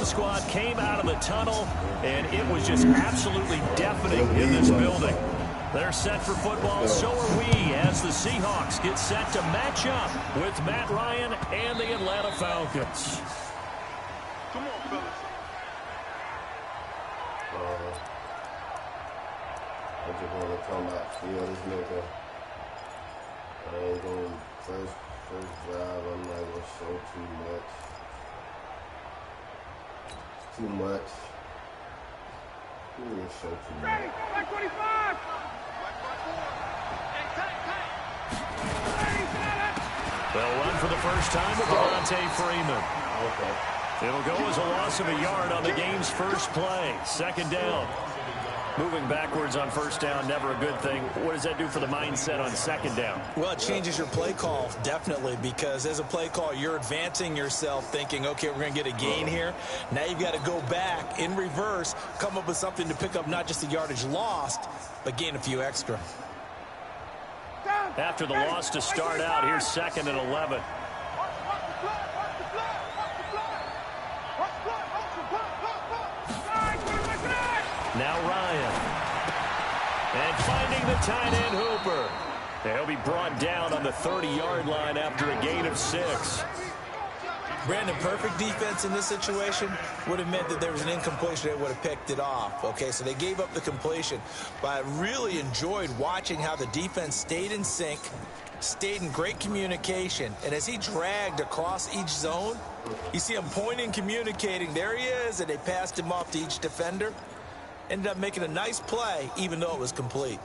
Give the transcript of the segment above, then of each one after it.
practice squad came out of the tunnel, and it was just absolutely deafening in this building. They're set for football, so are we, as the Seahawks get set to match up with Matt Ryan and the Atlanta Falcons. Come on, fellas. I just want to come back. This nigga. I ain't going first drive. I'm not going to show too much. Too much. I'm going to show too much. Black 25! They'll run for the first time with Devontae Freeman. Okay. It'll go as a loss of a yard on the game's first play. Second down. Moving backwards on first down, never a good thing. What does that do for the mindset on second down? Well, it changes your play call, definitely, because as a play call, you're advancing yourself thinking, okay, we're going to get a gain here. Now you've got to go back in reverse, come up with something to pick up not just the yardage lost, but gain a few extra. After the loss to start out, here's 2nd and 11. Now Ryan. And finding the tight end Hooper. He'll be brought down on the 30-yard line after a gain of 6. Brandon, perfect defense in this situation would have meant that there was an incompletion that would have picked it off. Okay, so they gave up the completion. But I really enjoyed watching how the defense stayed in sync, stayed in great communication. And as he dragged across each zone, you see him pointing, communicating. There he is, and they passed him off to each defender. Ended up making a nice play, even though it was complete.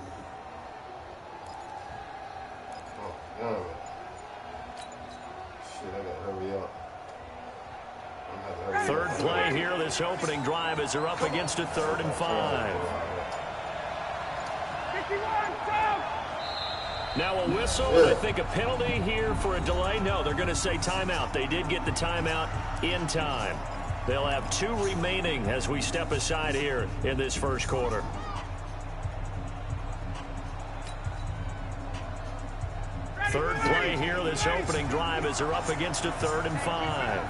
Oh, shit, I gotta hurry up. Third play here, this opening drive, as they're up against a 3rd and 5. Now a whistle, and I think a penalty here for a delay. No, they're going to say timeout. They did get the timeout in time. They'll have 2 remaining as we step aside here in this first quarter. Third play here, this opening drive, as they're up against a 3rd and 5.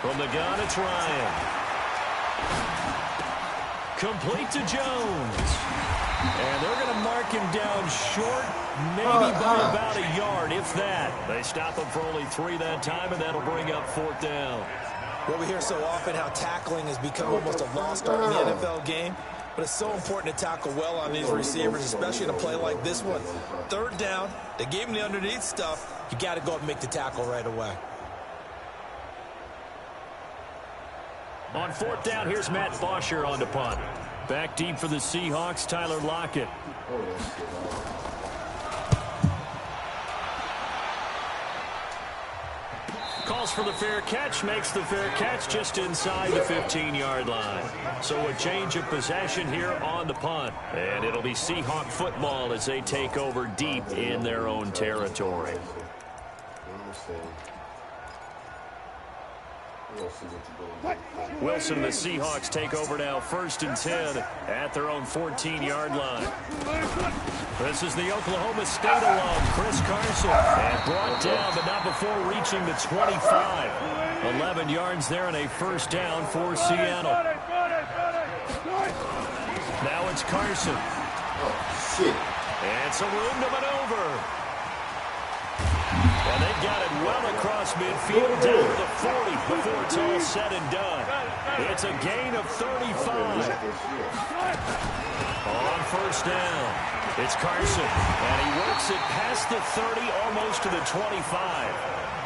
From the gun, it's Ryan. Complete to Jones. And they're going to mark him down short, maybe by about a yard, if that. They stop him for only 3 that time, and that'll bring up 4th down. Well, we hear so often how tackling has become almost a lost art in the NFL game. But it's so important to tackle well on these receivers, especially in a play like this one. 3rd down, they gave him the underneath stuff. You got to go up and make the tackle right away. On 4th down, here's Matt Bosher on the punt. Back deep for the Seahawks, Tyler Lockett. Calls for the fair catch, makes the fair catch just inside the 15-yard line. So a change of possession here on the punt. And it'll be Seahawk football as they take over deep in their own territory. Wilson and the Seahawks take over now, 1st and 10 at their own 14-yard line. This is the Oklahoma State alum, Chris Carson, and brought down, but not before reaching the 25. 11 yards there and a 1st down for Seattle. Now it's Carson. Oh, shit. And some room to maneuver. And they've got it well across midfield down to the 40 before it's all said and done. It's a gain of 35. On 1st down, it's Carson. And he works it past the 30, almost to the 25.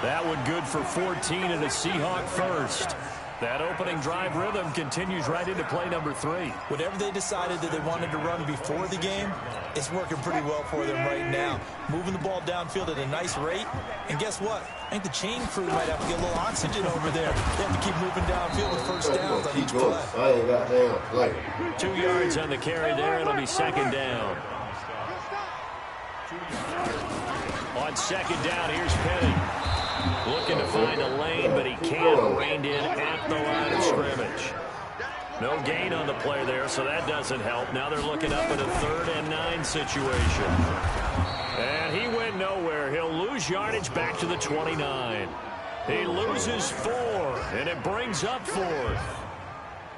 That one good for 14 and a Seahawk 1st. That opening drive rhythm continues right into play number 3. Whatever they decided that they wanted to run before the game, it's working pretty well for them right now. Moving the ball downfield at a nice rate. And guess what? I think the chain crew might have to get a little oxygen over there. They have to keep moving downfield with 1st downs on each play. I ain't got damn play. 2 yards on the carry there. It'll be 2nd down. On 2nd down, here's Penny. Looking to find a lane, but he can't. Reined in at the line of scrimmage. No gain on the play there, so that doesn't help. Now they're looking up at a 3rd and 9 situation. And he went nowhere. He'll lose yardage back to the 29. He loses 4, and it brings up 4th.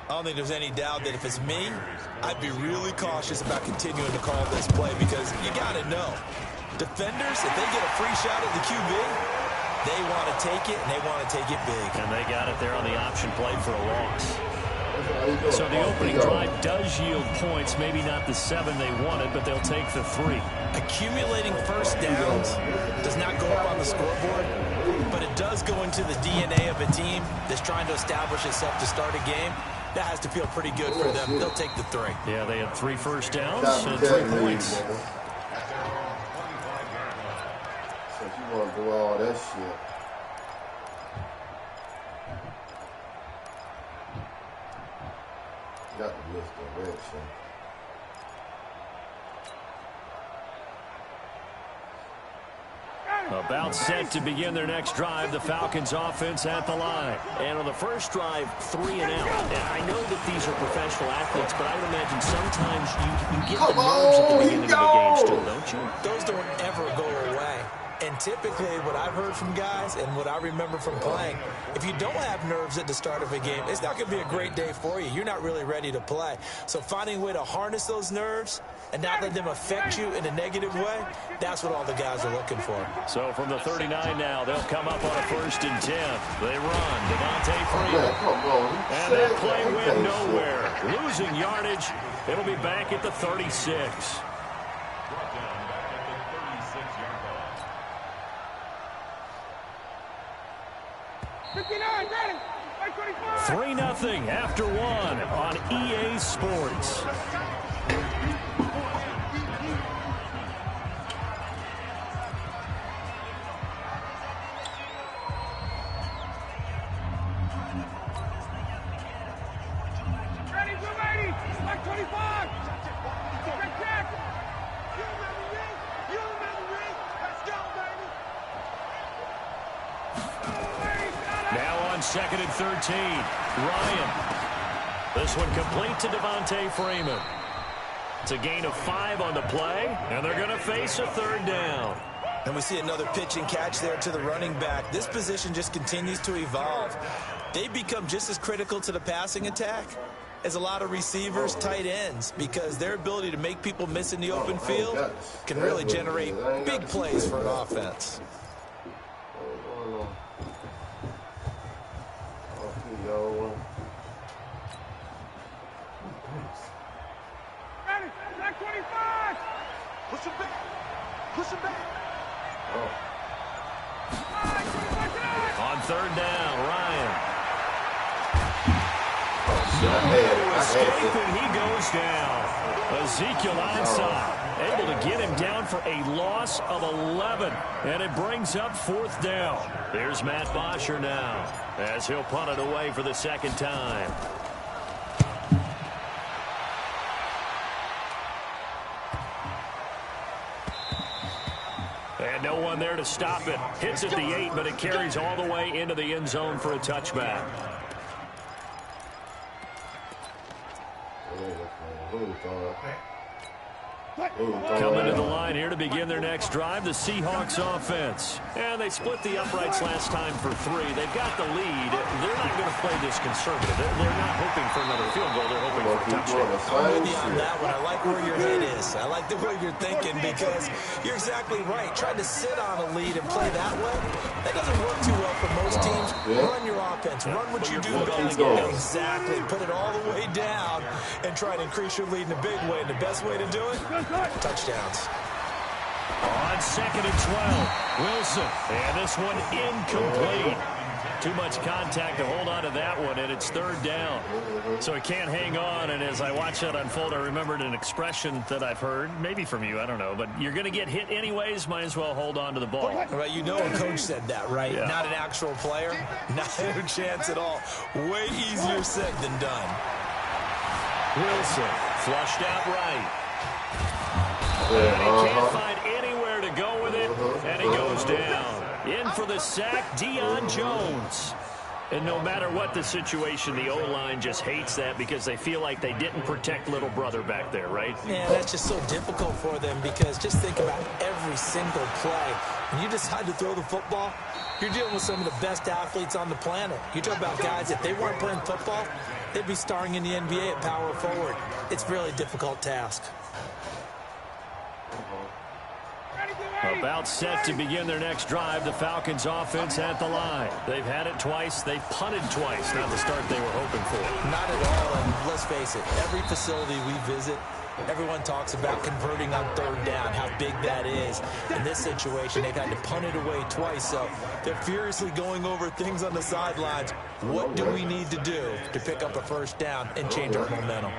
I don't think there's any doubt that if it's me, I'd be really cautious about continuing to call this play because you got to know. Defenders, if they get a free shot at the QB, they want to take it, and they want to take it big. And they got it there on the option play for a loss. So the opening drive does yield points, maybe not the 7 they wanted, but they'll take the 3. Accumulating first downs does not go up on the scoreboard, but it does go into the DNA of a team that's trying to establish itself to start a game. That has to feel pretty good for them. They'll take the 3. Yeah, they had 3 first downs and 3 points. So if you want to do all that shit. Got the misdirection. About set to begin their next drive, the Falcons offense at the line. And on the first drive, 3 and out. And I know that these are professional athletes, but I would imagine sometimes you get the nerves at the beginning of a game still, don't you? Those don't ever go away. And typically what I've heard from guys and what I remember from playing, if you don't have nerves at the start of a game, it's not going to be a great day for you. You're not really ready to play. So finding a way to harness those nerves and not let them affect you in a negative way, that's what all the guys are looking for. So from the 39 now, they'll come up on a 1st and 10. They run. Devontae Freeman. And that play went nowhere. Losing yardage. It'll be back at the 36. 3-0 after 1 on EA Sports. Ready, 280, like 25. Check. You remember me. Let's go, baby. Now on 2nd and 13, Ryan. This one complete to Devontae Freeman. It's a gain of 5 on the play, and they're going to face a 3rd down. And we see another pitch and catch there to the running back. This position just continues to evolve. They become just as critical to the passing attack as a lot of receivers, tight ends, because their ability to make people miss in the open field can really generate big plays for an offense. Ready, like 25. Push him back. On 3rd down, Ryan. Escaping, he goes down. Ezekiel Ansah able to get him down for a loss of 11. And it brings up 4th down. There's Matt Bosher now as he'll punt it away for the 2nd time. And no one there to stop it. Hits at the 8, but it carries all the way into the end zone for a touchback. Coming to the line here to begin their next drive, the Seahawks offense. And they split the uprights last time for 3. They've got the lead. They're not going to play this conservative. They're not hoping for another field goal. They're hoping for a touchdown. I'm with you on that one. I like where your head is. I like the way you're thinking because you're exactly right. Trying to sit on a lead and play that way, that doesn't work too well for most teams. Run your offense. Run what you do best. Exactly. Put it all the way down and try to increase your lead in a big way. And the best way to do it, touchdowns. On 2nd and 12, Wilson. And this one incomplete. Too much contact to hold on to that one, and it's 3rd down. So he can't hang on, and as I watch that unfold, I remembered an expression that I've heard, maybe from you, I don't know, but you're going to get hit anyways, might as well hold on to the ball. Well, you know a coach said that, right? Yeah. Not an actual player. Not a chance at all. Way easier said than done. Wilson flushed out right. And he can't find anywhere to go with it, and he goes down. In for the sack, Deion Jones. And no matter what the situation, the O-line just hates that because they feel like they didn't protect little brother back there, right? Yeah, that's just so difficult for them because just think about every single play. When you decide to throw the football, you're dealing with some of the best athletes on the planet. You talk about guys, if they weren't playing football, they'd be starring in the NBA at power forward. It's a really difficult task. About set to begin their next drive, the Falcons offense at the line. They've had it twice. They've punted twice. Not the start they were hoping for. Not at all, and let's face it, every facility we visit, everyone talks about converting on third down, how big that is. In this situation, they've had to punt it away twice, so they're furiously going over things on the sidelines. What do we need to do to pick up a first down and change our momentum?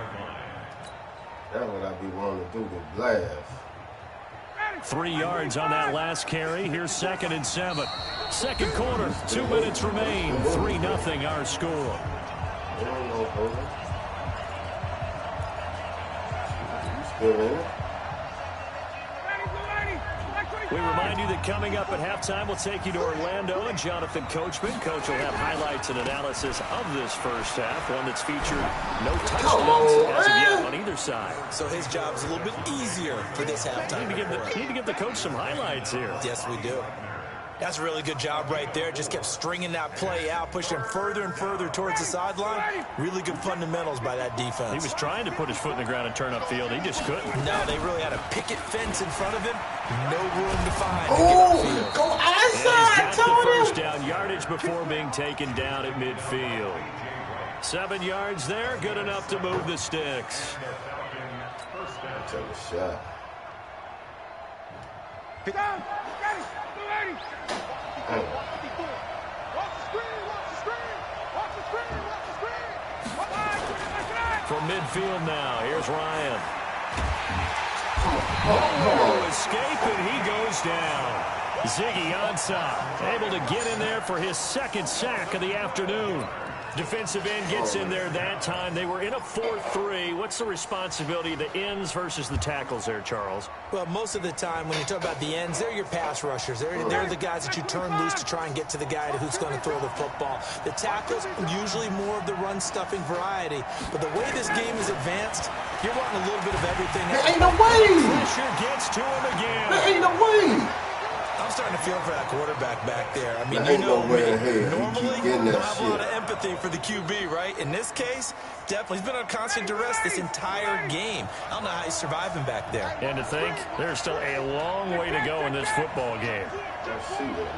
That's what I be wanting to do with blast. 3 yards on that last carry. Here's 2nd and 7. Second quarter, 2 minutes remain. 3-0 our score. Still in it? We remind you that coming up at halftime, we'll take you to Orlando and Jonathan Coachman. Coach will have highlights and analysis of this first half, one that's featured no touchdowns as of yet on either side. So his job's a little bit easier for this halftime. Need to give the coach some highlights here. Yes, we do. That's a really good job right there. Just kept stringing that play out, pushing him further and further towards the sideline. Really good fundamentals by that defense. He was trying to put his foot in the ground and turn upfield. He just couldn't. No, they really had a picket fence in front of him. No room to find to get upfield. Go outside, he's got the first down yardage before being taken down at midfield. 7 yards there, good enough to move the sticks. Take a shot. Get down. Got it. 280. Oh. Watch the screen. Watch the screen. Watch the screen. Watch the screen. From midfield now, here's Ryan. Escape, and he goes down. Ziggy Ansah able to get in there for his 2nd sack of the afternoon. Defensive end gets in there that time. They were in a 4-3. What's the responsibility of the ends versus the tackles there, Charles? Well, most of the time when you talk about the ends, they're your pass rushers. They're the guys that you turn loose to try and get to the guy who's going to throw the football. The tackles, usually more of the run-stuffing variety. But the way this game is advanced, you're wanting a little bit of everything. There ain't no way. Pressure gets to him again. There ain't no way. I'm starting to feel for that quarterback back there. I mean, There you know ain't no way me. in hell. Normally, He keep getting that I have a lot shit. of empathy for the QB, right? In this case, definitely. He's been on constant duress this entire game. I don't know how he's surviving back there. And to think, there's still a long way to go in this football game. Let's see that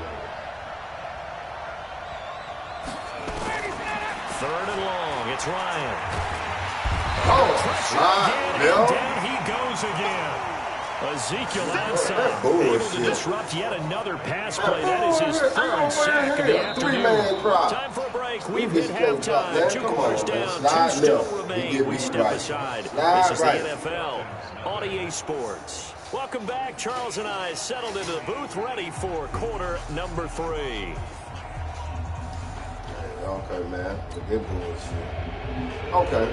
Third and long, it's Ryan. slide, And down he goes again. Ezekiel Ansah able to disrupt yet another pass play. That is his 3rd sack of the afternoon. Time for a break. We've hit halftime. 2 quarters down, 2 still remain. We step aside. This is the NFL on EA Sports. Welcome back. Charles and I settled into the booth, ready for quarter number 3. Okay, man. Forget bullshit. Okay.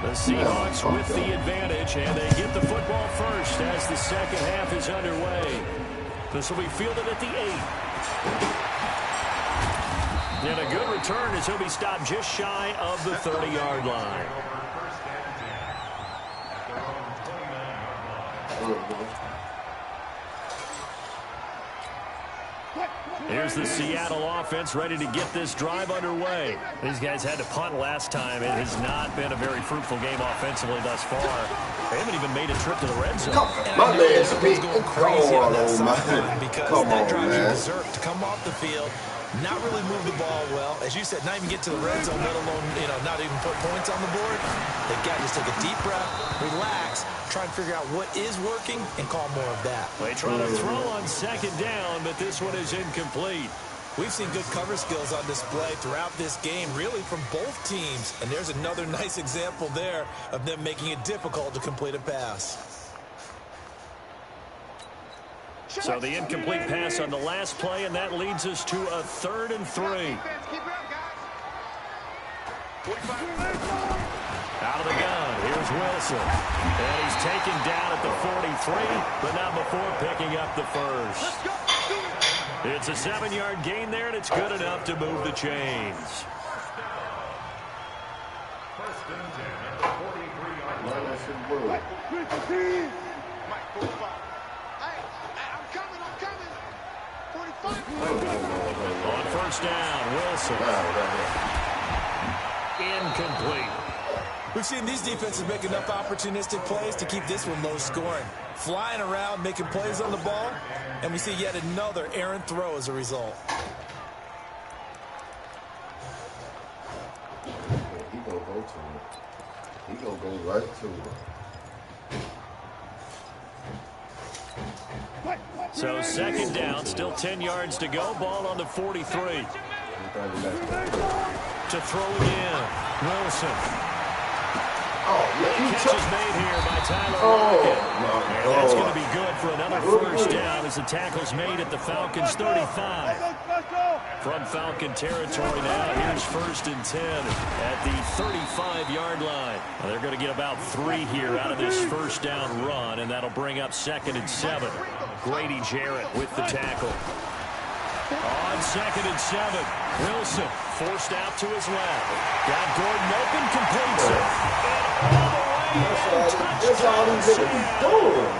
The Seahawks with the advantage, and they get the football first as the second half is underway. This will be fielded at the 8. And a good return as he'll be stopped just shy of the 30-yard line. Here's the Seattle offense ready to get this drive underway. These guys had to punt last time. It has not been a very fruitful game offensively thus far. They haven't even made a trip to the red zone. My man's Everyone's going crazy on that sideline because Come that on, drives you man. berserk to come off the field, not really move the ball well. As you said, not even get to the red zone, let alone, not even put points on the board. They've got to just take a deep breath, relax, try and figure out what is working and call more of that. They try to throw on 2nd down, but this one is incomplete. We've seen good cover skills on display throughout this game, really from both teams. And there's another nice example there of them making it difficult to complete a pass. So the incomplete pass on the last play, and that leads us to a 3rd and 3. Out of the gun, here's Wilson. And he's taken down at the 43, but not before picking up the first. It's a 7-yard gain there, and it's good enough to move the chains. First and 10 at the 43-yard line. Mike, 45. Hey, I'm coming. 45. On first down, Wilson. Incomplete. We've seen these defenses make enough opportunistic plays to keep this one low scoring. Flying around, making plays on the ball, and we see yet another errant throw as a result. He gonna go to it. He gonna go right to it. So second down, still 10 yards to go. Ball on the 43. To throw again, Wilson. Catch is made here by Tyler Lockett. And that's going to be good for another first down as the tackle's made at the Falcons' 35. From Falcon territory now, here's first and 10 at the 35-yard line. Now they're going to get about 3 here out of this first down run, and that'll bring up second and 7. Grady Jarrett with the tackle. On second and 7, Wilson forced out to his left. Got Gordon open, completes it. And all the way, That's all he's going to be doing.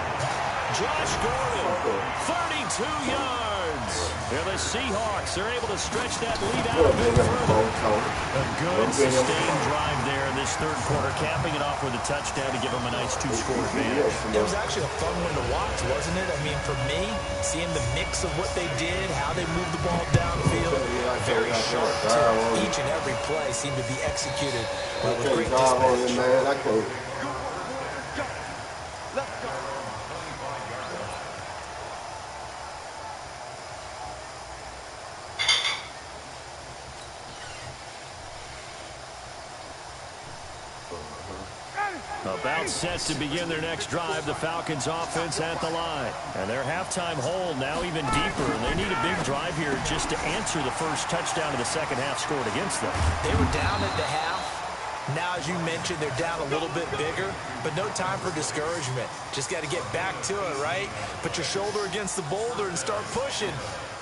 Josh Gordon, 32 yards. Yeah, the Seahawks are able to stretch that lead out a bit further. A good sustained drive there in this third quarter, capping it off with a touchdown to give them a nice 2-score advantage. It was actually a fun one to watch, wasn't it? I mean, for me, seeing the mix of what they did, how they moved the ball downfield, very sharp too. Each and every play seemed to be executed with great dispatch. About set to begin their next drive, the Falcons offense at the line. And their halftime hole now even deeper. And they need a big drive here just to answer the first touchdown of the second half scored against them. They were down at the half. Now, as you mentioned, they're down a little bit bigger, but no time for discouragement. Just got to get back to it, right? Put your shoulder against the boulder and start pushing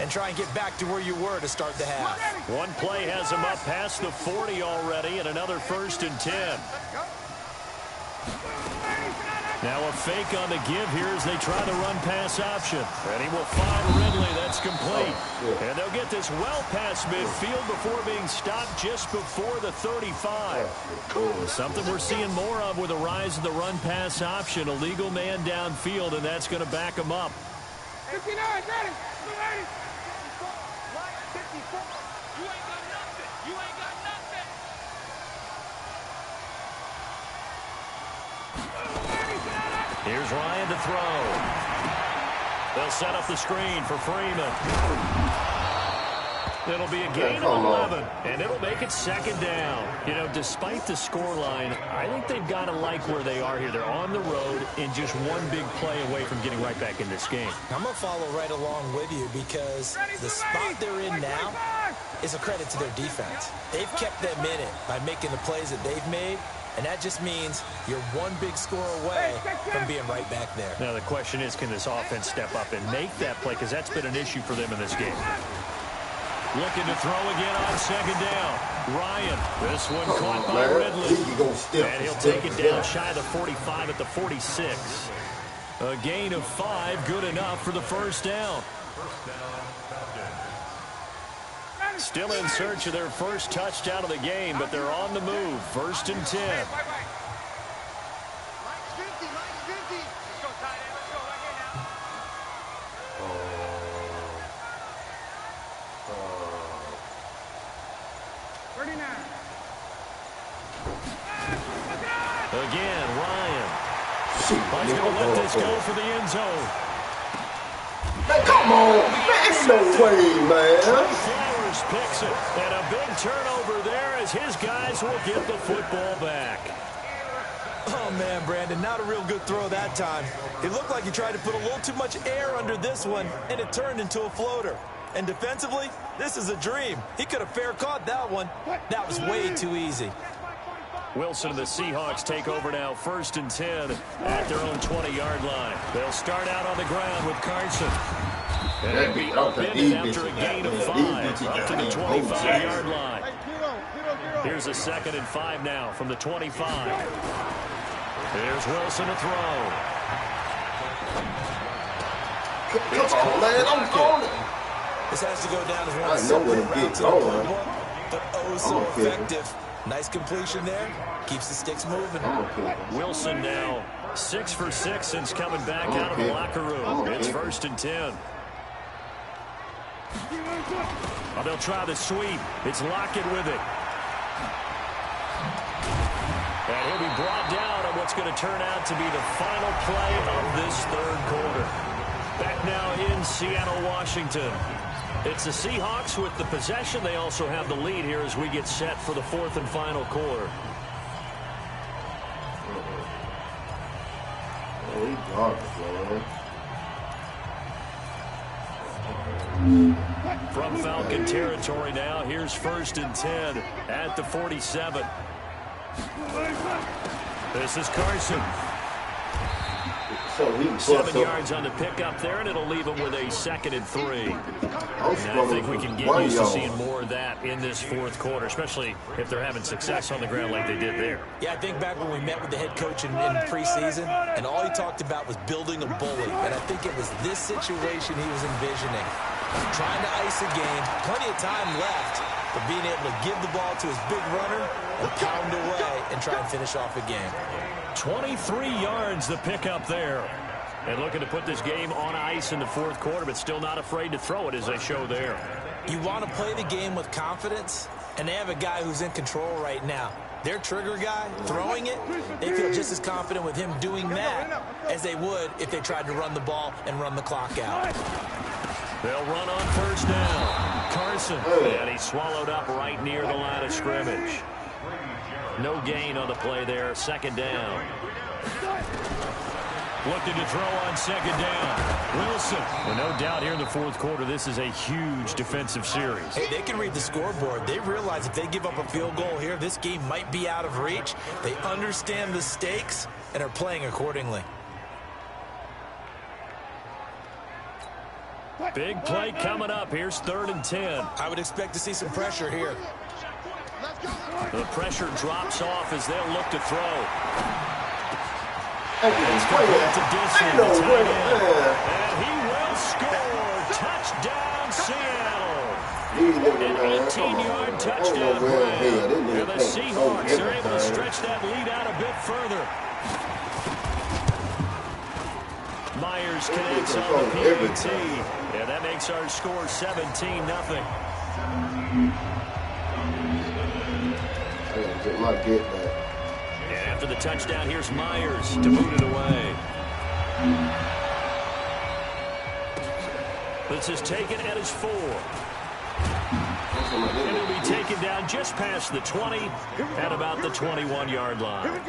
and try and get back to where you were to start the half. One play has them up past the 40 already, and another first and 10. Now a fake on the give here as they try the run-pass option. And he will find Ridley. That's complete. And they'll get this well past midfield before being stopped just before the 35. Something we're seeing more of with the rise of the run-pass option. A legal man downfield, and that's going to back him up. 59, got it. 54. You ain't got nothing. You ain't got nothing. Here's Ryan to throw. They'll set up the screen for Freeman. It'll be a gain of 11, and it'll make it second down. You know, despite the scoreline, I think they've got to like where they are here. They're on the road and just one big play away from getting right back in this game. I'm going to follow right along with you because the spot they're in now is a credit to their defense. They've kept them in it by making the plays that they've made. And that just means you're one big score away from being right back there. Now the question is, can this offense step up and make that play? Because that's been an issue for them in this game. Looking to throw again on second down. Ryan, this one caught by Ridley. And he'll take it down shy of the 45 at the 46. A gain of 5, good enough for the first down. Still in search of their first touchdown of the game, but they're on the move. First and 10. Again, Ryan. He's going to let this go for the end zone. Man, come on. Man, no way, man. Flowers picks it. And a big turnover there as his guys will get the football back. Oh, man, Brandon, not a real good throw that time. It looked like he tried to put a little too much air under this one, and it turned into a floater. And defensively, this is a dream. He could have fair caught that one. That was way too easy. Wilson and the Seahawks take over now, first and 10 at their own 20-yard line. They'll start out on the ground with Carson. And he'll be upended after a gain of 5, up to the 25-yard line. Here's a 2nd and 5 now from the 25. There's Wilson to throw. Come on, man, I'm on it. This has to go down as one of separate routes in the playbook, but oh so effective. Nice completion there. Keeps the sticks moving. Wilson now 6 for 6 since coming back out of the locker room. It's 1st and 10. Oh, they'll try the sweep. It's Lockett with it. And he'll be brought down on what's going to turn out to be the final play of this 3rd quarter. Back now in Seattle, Washington. It's the Seahawks with the possession. They also have the lead here as we get set for the 4th and final quarter. Oh, he garbage, man. From Falcon territory now, here's 1st and 10 at the 47. This is Carson. 7 yards on the pickup there, and it'll leave him with a 2nd and 3. And I think we can get used to seeing more of that in this 4th quarter, especially if they're having success on the ground like they did there. Yeah, I think back when we met with the head coach in preseason, and all he talked about was building a bully. And I think it was this situation he was envisioning. Trying to ice a game, plenty of time left, but being able to give the ball to his big runner and pound away and try and finish off a game. 23 yards the pickup there. And looking to put this game on ice in the 4th quarter, but still not afraid to throw it as they show there. You want to play the game with confidence, and they have a guy who's in control right now. Their trigger guy, throwing it, they feel just as confident with him doing that as they would if they tried to run the ball and run the clock out. They'll run on 1st down. Carson, and he's swallowed up right near the line of scrimmage. No gain on the play there, 2nd down. Looking to throw on 2nd down. Wilson. Well, no doubt here in the 4th quarter, this is a huge defensive series. Hey, they can read the scoreboard. They realize if they give up a field goal here, this game might be out of reach. They understand the stakes and are playing accordingly. Big play coming up. Here's 3rd and 10. I would expect to see some pressure here. The pressure drops off as they'll look to throw. It's complete to Disley, the tight end. And he will score. Touchdown, Seattle. An 18-yard touchdown grab. And the Seahawks are able to stretch that lead out a bit further. Myers connects on the PAT. Yeah, that makes our score 17-0. Get my get back. And after the touchdown, here's Myers to boot it away. This is taken at his 4. And he'll be taken down just past the 20 at about the 21-yard line.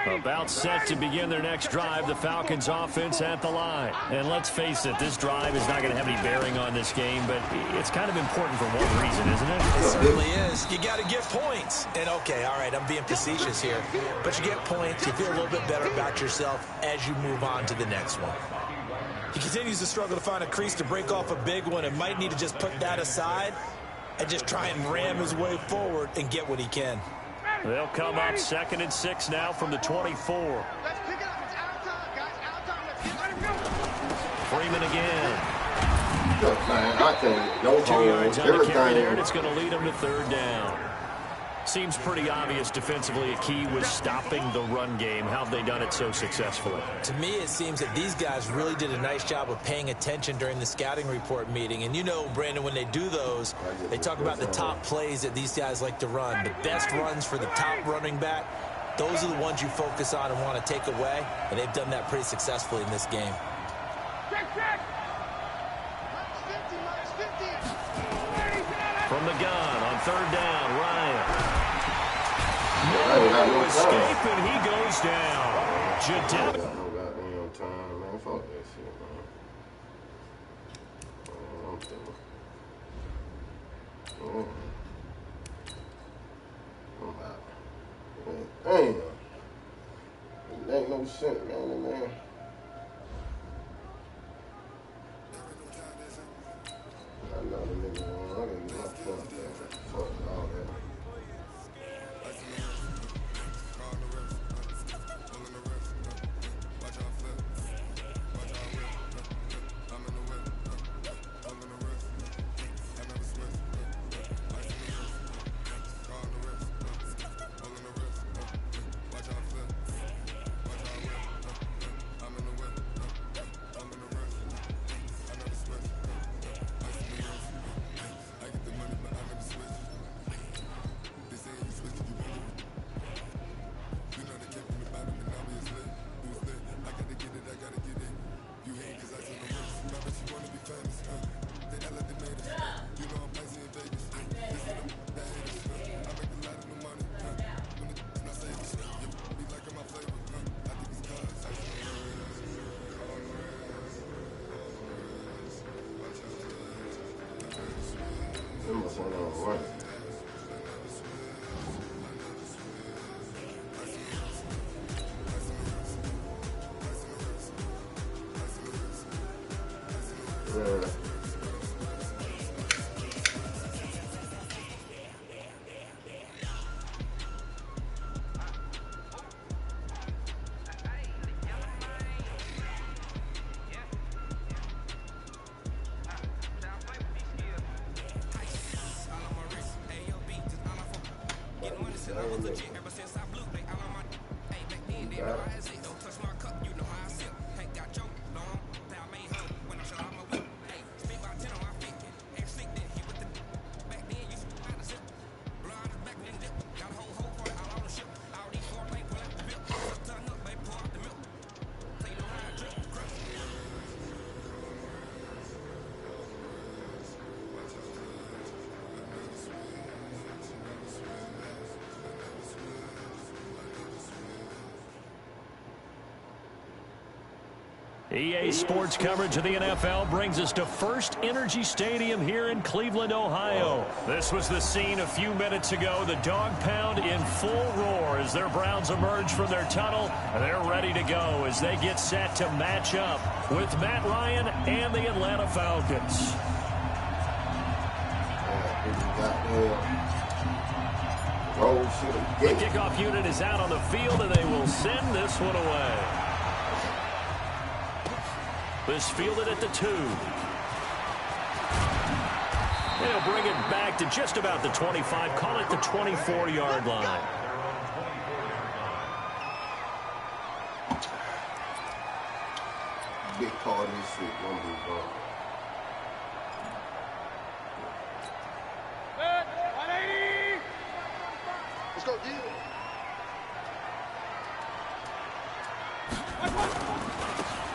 About set to begin their next drive, the Falcons offense at the line. And let's face it, this drive is not going to have any bearing on this game, but it's kind of important for one reason, isn't it? It certainly is. You got to get points. And okay, all right, I'm being facetious here, but you get points, you feel a little bit better about yourself as you move on to the next one. He continues to struggle to find a crease to break off a big one and might need to just put that aside and just try and ram his way forward and get what he can. They'll come up 2nd and 6 now from the 24. Let's pick it up. It's out of time, guys. Out of time. Let him go. Freeman again. Look, man, I can't. No 2 yards on the everything. carry there, and it's going to lead them to 3rd down. Seems pretty obvious defensively a key was stopping the run game. How have they done it so successfully? To me, it seems that these guys really did a nice job of paying attention during the scouting report meeting. And you know, Brandon, when they do those, they talk about the top plays that these guys like to run. The best runs for the top running back, those are the ones you focus on and want to take away. And they've done that pretty successfully in this game. Check. From the gun on 3rd down, Ryan. No escape, and he goes down. Jadeb. No goddamn time, man. Fuck that shit, man. I'm Damn. It ain't no sense, man. I know the nigga, man. I gotta get my phone, man. Fuck all that. Right. EA Sports coverage of the NFL brings us to First Energy Stadium here in Cleveland, Ohio. This was the scene a few minutes ago. The dog pound in full roar as their Browns emerge from their tunnel. They're ready to go as they get set to match up with Matt Ryan and the Atlanta Falcons. The kickoff unit is out on the field, and they will send this one away. This fielded at the 2. They'll bring it back to just about the 25, call it the 24-yard line. Big part of this shit, one big part. Good, 180. Let's go, D.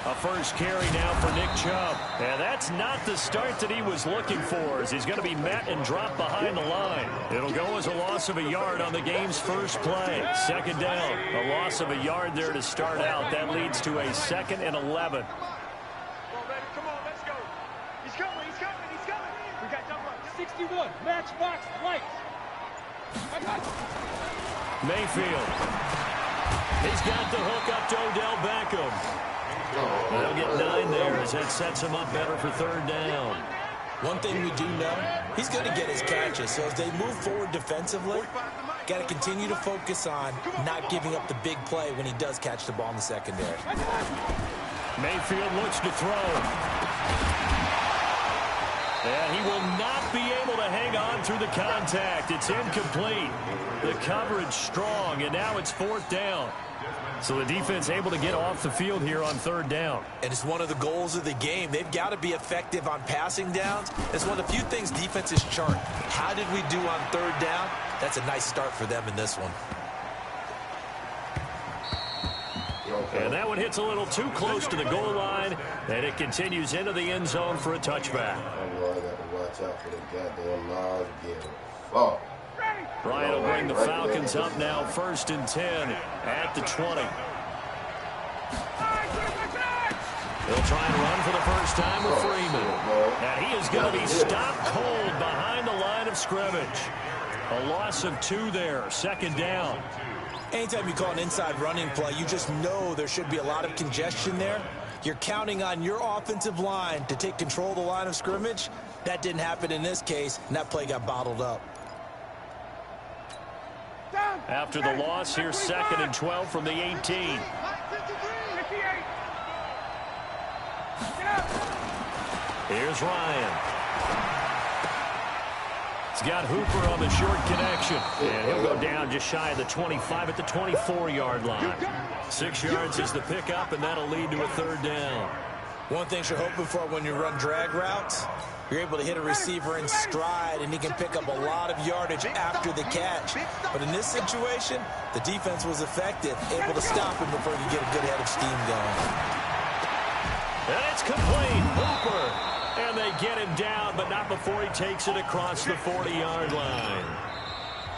A first carry now for Nick Chubb. And that's not the start that he was looking for, as he's going to be met and dropped behind the line. It'll go as a loss of a yard on the game's first play. Second down, a loss of a yard there to start out. That leads to a 2nd and 11. Come on, baby. Come on, let's go. He's coming. We got number 61, matchbox lights. Mayfield. He's got the hook up to Odell Beckham. They'll get 9 there as that sets him up better for 3rd down. One thing we do know, he's going to get his catches. So as they move forward defensively, got to continue to focus on not giving up the big play when he does catch the ball in the secondary. Mayfield looks to throw. And he will not be able to hang on through the contact. It's incomplete. The coverage strong, and now it's 4th down. So the defense able to get off the field here on 3rd down. And it's one of the goals of the game. They've got to be effective on passing downs. It's one of the few things defenses chart. How did we do on 3rd down? That's a nice start for them in this one. And that one hits a little too close to the goal line, and it continues into the end zone for a touchback. I got to watch out for the goddamn Miles Garrett. Oh. Ryan will bring the Falcons up now, 1st and 10 at the 20. They'll try and run for the first time with Freeman. And he is going to be stopped cold behind the line of scrimmage. A loss of 2 there, 2nd down. Anytime you call an inside running play, you just know there should be a lot of congestion there. You're counting on your offensive line to take control of the line of scrimmage. That didn't happen in this case, and that play got bottled up. After the loss, here's 2nd and 12 from the 18. Here's Ryan. He's got Hooper on the short connection. And he'll go down just shy of the 25 at the 24-yard line. 6 yards is the pickup, and that'll lead to a 3rd down. One thing you're hoping for when you run drag routes, you're able to hit a receiver in stride, and he can pick up a lot of yardage after the catch. But in this situation, the defense was effective, able to stop him before he could get a good head of steam going. And it's complete. Hooper. And they get him down, but not before he takes it across the 40-yard line.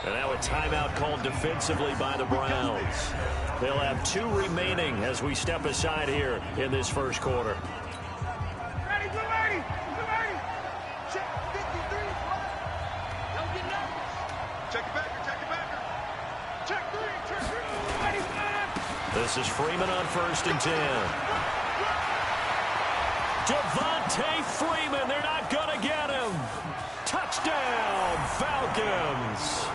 And now a timeout called defensively by the Browns. They'll have 2 remaining as we step aside here in this first quarter. Ready, get ready, get ready. Check 53. Don't get nervous. Check it back, check it back. Check 3, check 3. Ready, man. This is Freeman on 1st and 10. Devontae Freeman, they're not going to get him. Touchdown, Falcons.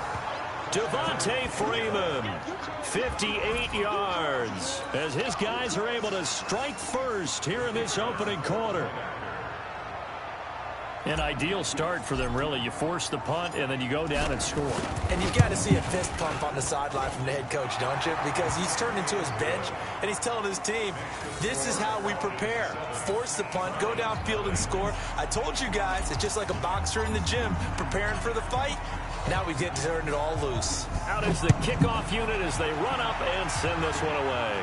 Devontae Freeman, 58 yards, as his guys are able to strike first here in this opening quarter. An ideal start for them, really. You force the punt, and then you go down and score. And you've got to see a fist pump on the sideline from the head coach, don't you? Because he's turned into his bench, and he's telling his team, this is how we prepare. Force the punt, go downfield and score. I told you guys, it's just like a boxer in the gym preparing for the fight. Now we get to turn it all loose. Out is the kickoff unit as they run up and send this one away.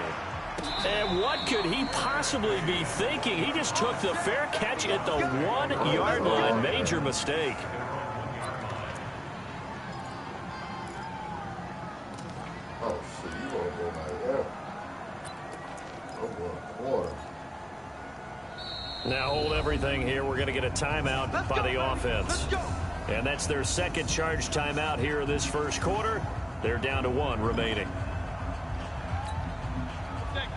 And what could he possibly be thinking? He just took the fair catch at the 1-yard line. Major mistake. Oh, shit, you gonna go like that. I'm going quarter. Now hold everything here. We're going to get a timeout by the offense. And that's their 2nd charge timeout here in this first quarter. They're down to 1 remaining.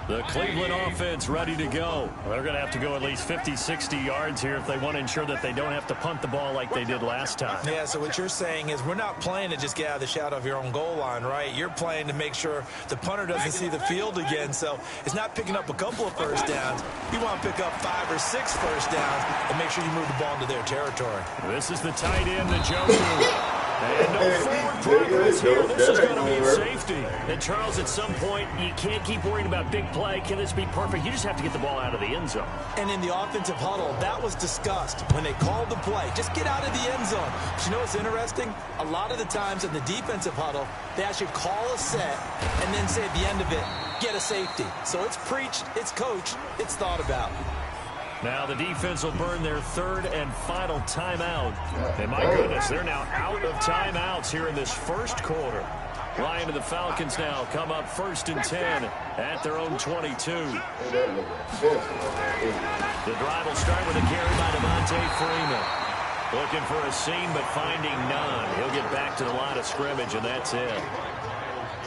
The Cleveland offense ready to go. They're going to have to go at least 50, 60 yards here if they want to ensure that they don't have to punt the ball like they did last time. Yeah, so what you're saying is we're not playing to just get out of the shadow of your own goal line, right? You're playing to make sure the punter doesn't see the field again. So it's not picking up a couple of first downs. You want to pick up 5 or 6 first downs and make sure you move the ball into their territory. This is the tight end, the Joku. And no forward progress here. This is going to be a safety. And, Charles, at some point, you can't keep worrying about big play. Can this be perfect? You just have to get the ball out of the end zone. And in the offensive huddle, that was discussed when they called the play. Just get out of the end zone. But you know what's interesting? A lot of the times in the defensive huddle, they actually call a set and then say at the end of it, get a safety. So it's preached, it's coached, it's thought about. Now the defense will burn their 3rd and final timeout. And my goodness, they're now out of timeouts here in this first quarter. Ryan and the Falcons now come up 1st and 10 at their own 22. The drive will start with a carry by Devontae Freeman. Looking for a seam, but finding none. He'll get back to the line of scrimmage, and that's it.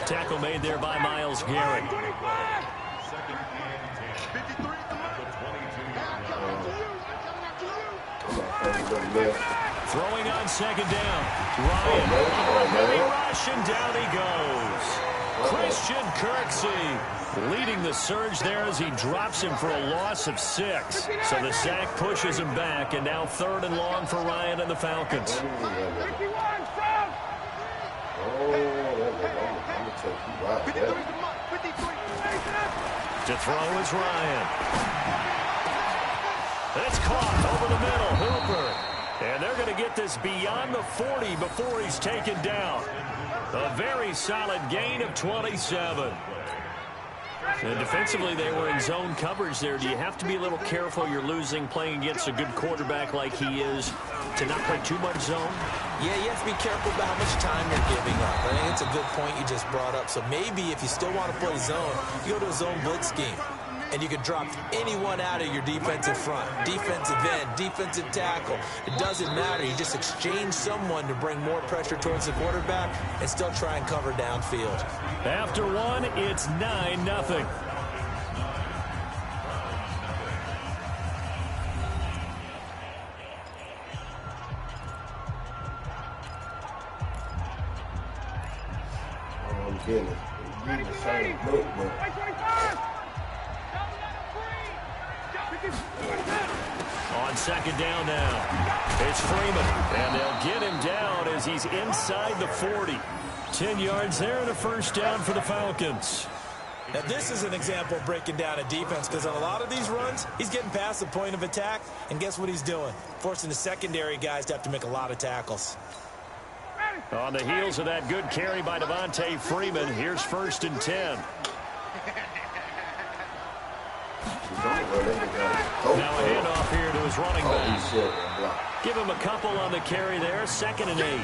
Tackle made there by Myles Garrett. Throwing on 2nd down. Ryan, heavy rush, and down he goes. Christian Kirksey leading the surge there as he drops him for a loss of 6. So the sack pushes him back, and now 3rd and long for Ryan and the Falcons. To throw is Ryan. It's caught over the middle. Hooper. And they're going to get this beyond the 40 before he's taken down. A very solid gain of 27. And defensively, they were in zone coverage there. Do you have to be a little careful? You're losing, playing against a good quarterback like he is, to not play too much zone? Yeah, you have to be careful about how much time you're giving up. I think it's a good point you just brought up. So maybe if you still want to play zone, you go to a zone blitz scheme. and you can drop anyone out of your defensive front. Defensive end, defensive tackle. It doesn't matter. You just exchange someone to bring more pressure towards the quarterback and still try and cover downfield. After one, it's 9-0. Getting the same look, but on second down now, it's Freeman, and they'll get him down as he's inside the 40. 10 yards there and a first down for the Falcons. Now, this is an example of breaking down a defense, because on a lot of these runs, he's getting past the point of attack, and guess what he's doing? Forcing the secondary guys to have to make a lot of tackles. On the heels of that good carry by Devontae Freeman, here's first and 10. Now a handoff here to his running back. Give him a couple on the carry there, 2nd and 8.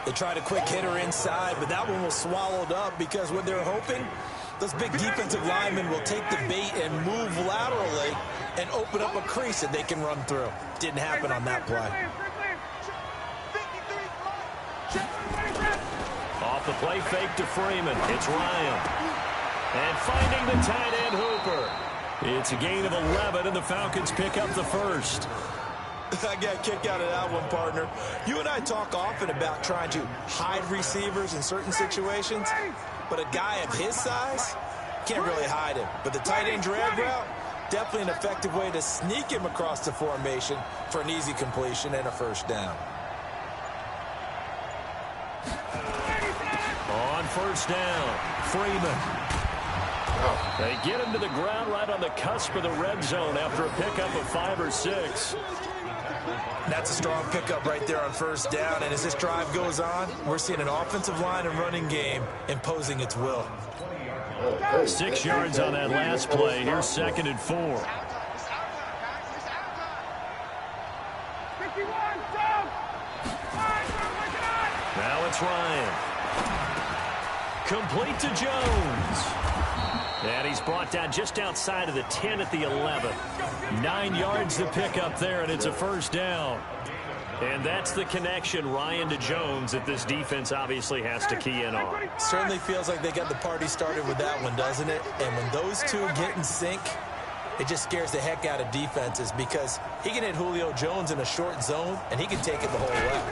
They tried a quick hitter inside, but that one was swallowed up because what they're hoping, those big defensive linemen will take the bait and move laterally and open up a crease that they can run through. Didn't happen on that play. Off the play fake to Freeman. It's Ryan. And finding the tight end Hooper. It's a gain of 11, and the Falcons pick up the first. I got a kick out of that one, partner. You and I talk often about trying to hide receivers in certain situations, but a guy of his size can't really hide him. But the tight end drag route, definitely an effective way to sneak him across the formation for an easy completion and a first down. On first down, Freeman. They get him to the ground right on the cusp of the red zone after a pickup of 5 or 6. That's a strong pickup right there on first down, and as this drive goes on, we're seeing an offensive line and running game imposing its will. 6 yards on that last play. Here's 2nd and 4. Now it's Ryan. Complete to Jones. And he's brought down just outside of the 10 at the 11. 9 yards to pick up there, and it's a first down. And that's the connection, Ryan to Jones, that this defense obviously has to key in on. Certainly feels like they got the party started with that one, doesn't it? And when those two get in sync, it just scares the heck out of defenses, because he can hit Julio Jones in a short zone, and he can take it the whole way.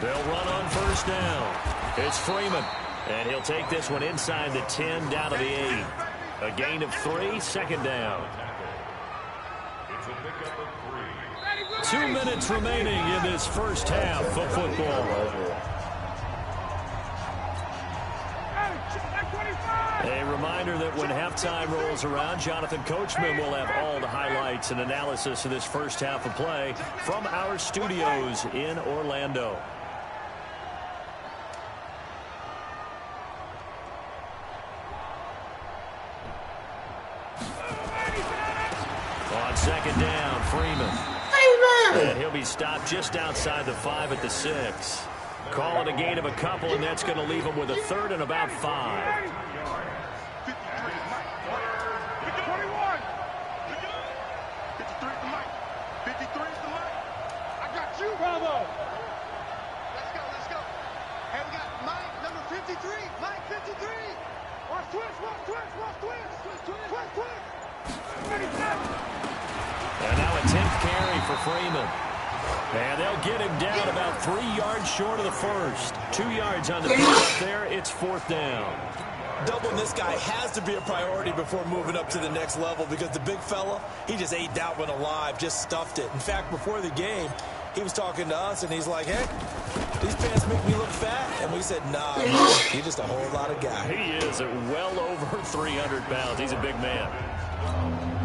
They'll run on first down. It's Freeman. And he'll take this one inside the 10 down to the 8. A gain of 3, 2nd down. 2 minutes remaining in this first half of football. A reminder that when halftime rolls around, Jonathan Coachman will have all the highlights and analysis of this first half of play from our studios in Orlando. On 2nd down, Freeman. And he'll be stopped just outside the 5 at the 6. Call it a gain of a couple, and that's going to leave him with a 3rd and about 5. 53, Mike 53. Watch twist. And now a 10th carry for Freeman. And they'll get him down about 3 yards short of the first. 2 yards on the pickup there. It's 4th down. Doubling this guy has to be a priority before moving up to the next level, because the big fella, he just ate that one alive, just stuffed it. In fact, before the game, he was talking to us, and he's like, hey, these pants make me look fat. And we said, nah, man, he's just a whole lot of guy. He is at well over 300 pounds. He's a big man.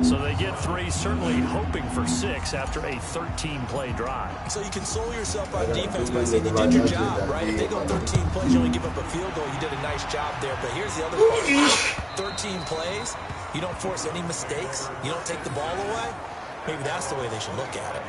So they get 3, certainly hoping for 6 after a 13-play drive. So you console yourself on defense by saying you did your job, right? If they go 13 plays, you only give up a field goal, you did a nice job there. But here's the other part. 13 plays, you don't force any mistakes, you don't take the ball away. Maybe that's the way they should look at it.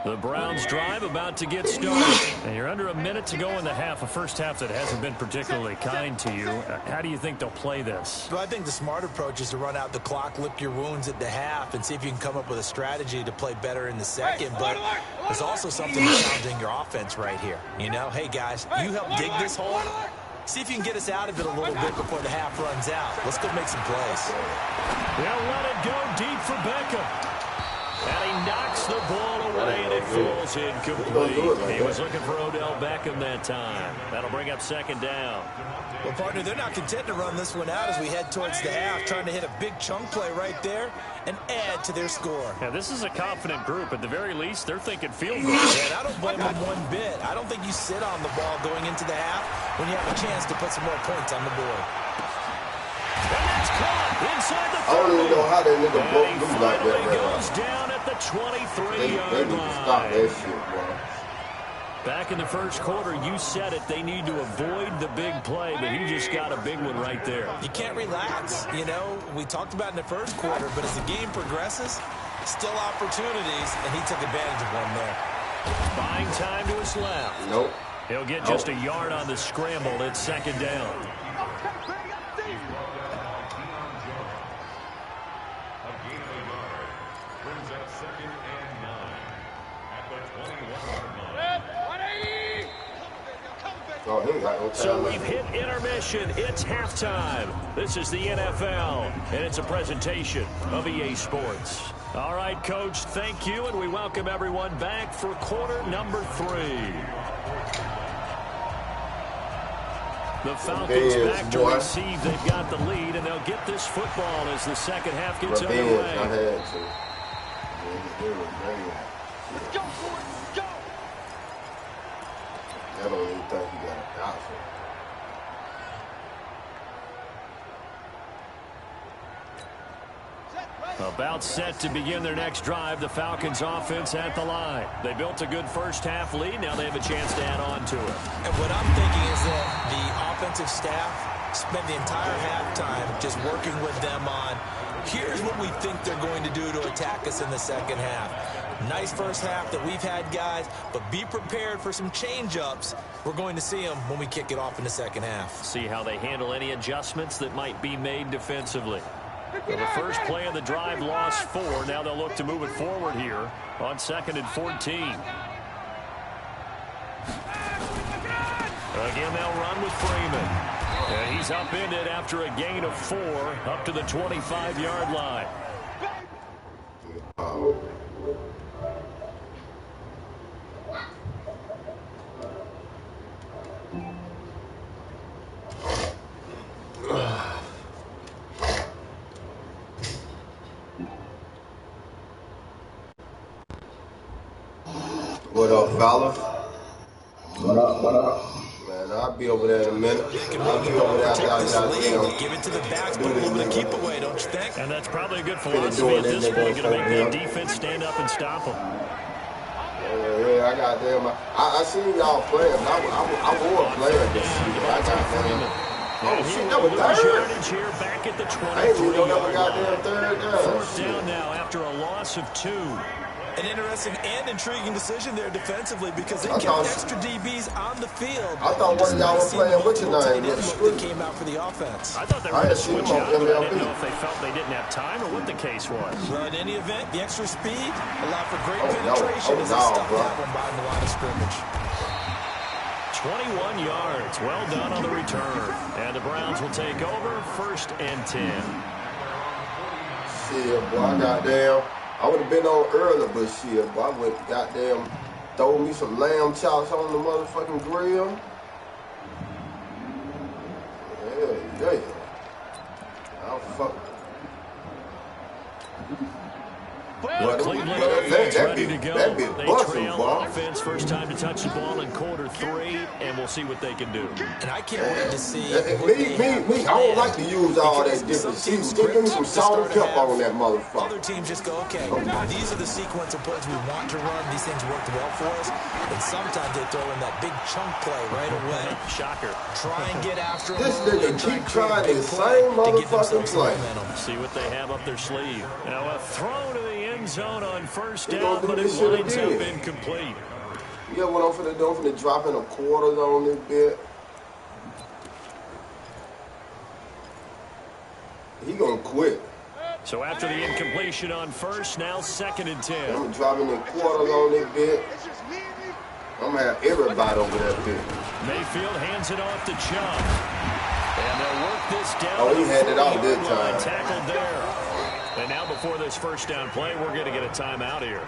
The Browns drive about to get started. And you're under a minute to go in the half, a first half that hasn't been particularly kind to you. How do you think they'll play this? Well, I think the smart approach is to run out the clock, lick your wounds at the half, and see if you can come up with a strategy to play better in the second. But there's also something challenging your offense right here. You know, hey, guys, you help dig this hole. See if you can get us out of it a little bit before the half runs out. Let's go make some plays. They'll let it go deep for Beckham. And he knocks the ball away, and it falls incomplete. He was looking for Odell Beckham that time. That'll bring up second down. Well, partner, they're not content to run this one out as we head towards the half, trying to hit a big chunk play right there and add to their score. Now, this is a confident group. At the very least, they're thinking field goal. And I don't blame them one bit. I don't think you sit on the ball going into the half when you have a chance to put some more points on the board. And that's caught inside the 30. I don't even know how that nigga broke And he loose like that finally right goes now. down at the They 23-yard need to stop line. that shit, bro. Back in the first quarter, you said it. They need to avoid the big play, but he just got a big one right there. You can't relax. You know, we talked about in the first quarter, but as the game progresses, still opportunities, and he took advantage of one there. Buying time to his left. Nope. He'll get just a yard on the scramble. It's second down. Oh, he ain't got no time So left. we've hit intermission. It's halftime. This is the NFL, and it's a presentation of EA Sports. All right, Coach, thank you, and we welcome everyone back for quarter number 3. The Falcons back to receive. They've got the lead, and they'll get this football as the second half gets Revenge, underway. I had to. Let's go, boys. Let's go. I don't even think he got a doctor. About set to begin their next drive, the Falcons offense at the line. They built a good first half lead. Now they have a chance to add on to it. And what I'm thinking is that the offensive staff spent the entire halftime just working with them on, here's what we think they're going to do to attack us in the second half. Nice first half that we've had, guys, but be prepared for some change-ups. We're going to see them when we kick it off in the second half. See how they handle any adjustments that might be made defensively. Well, the first play of the drive lost 4. Now they'll look to move it forward here on 2nd and 14. Again, they'll run with Freeman. And he's upended after a gain of 4 up to the 25-yard line. What up, fellas? What up? Man, I'll be over there in a minute. I'll be over there after I got them. Give it to the backs, put a little bit of keep away, don't you think? And that's probably a good philosophy at this point. Going to make that defense stand up and stop them. Yeah, I got them. I seen y'all playing. I was playing this season. I got them. Oh, shit, that was third? Here back at the I ain't even know that was 23-yard line. goddamn third down. Fourth down now after a loss of 2. An interesting and intriguing decision there defensively because they I kept thought- extra DBs on the field. I thought one of y'all was playing with your tight name. end look that came out for the offense. I thought they were I going to had seen switch him on out, but I MLB. didn't know if they felt they didn't have time or what the case was. Well, in any event, the extra speed allowed for great Oh, no. penetration Oh, as they no, stuck bro. that one behind the line of scrimmage. 21 yards. Well done on the return. And the Browns will take over 1st and 10. Shit, boy, I goddamn. I would have been on early, but shit, boy, I went goddamn throw me some lamb chops on the motherfucking grill. Yeah. I'll fuck. The Cleveland offense that ready be- to go. that be They busting, trail boy. offense first time to touch the ball in quarter 3, and we'll see what they can do. And I can't wait to see Me, I don't like to use all that different seasons. Give me some salt and pepper on that Other motherfucker. teams just go, okay, these are the sequence of plays we want to run. These things worked well for us. And sometimes they throw in that big chunk play right away. Shocker. Try and get after them. This early nigga and try keep and create a trying big the play same to give motherfucking themselves some play. momentum. See what they have up their sleeve. Now a throw to the end end zone on first He down, gonna do but it this shit winds up again. incomplete. Yeah, what I'm finna do, I'm finna drop in a quarters on this bit. He gonna quit. So after the incompletion on first, now 2nd and 10. I'm dropping in quarters on this bit. I'm gonna have everybody over that bit. Mayfield hands it off to Chubb. And they'll work this down. Oh, he had it off this line, time. tackled there. And now before this first down play, we're going to get a timeout here.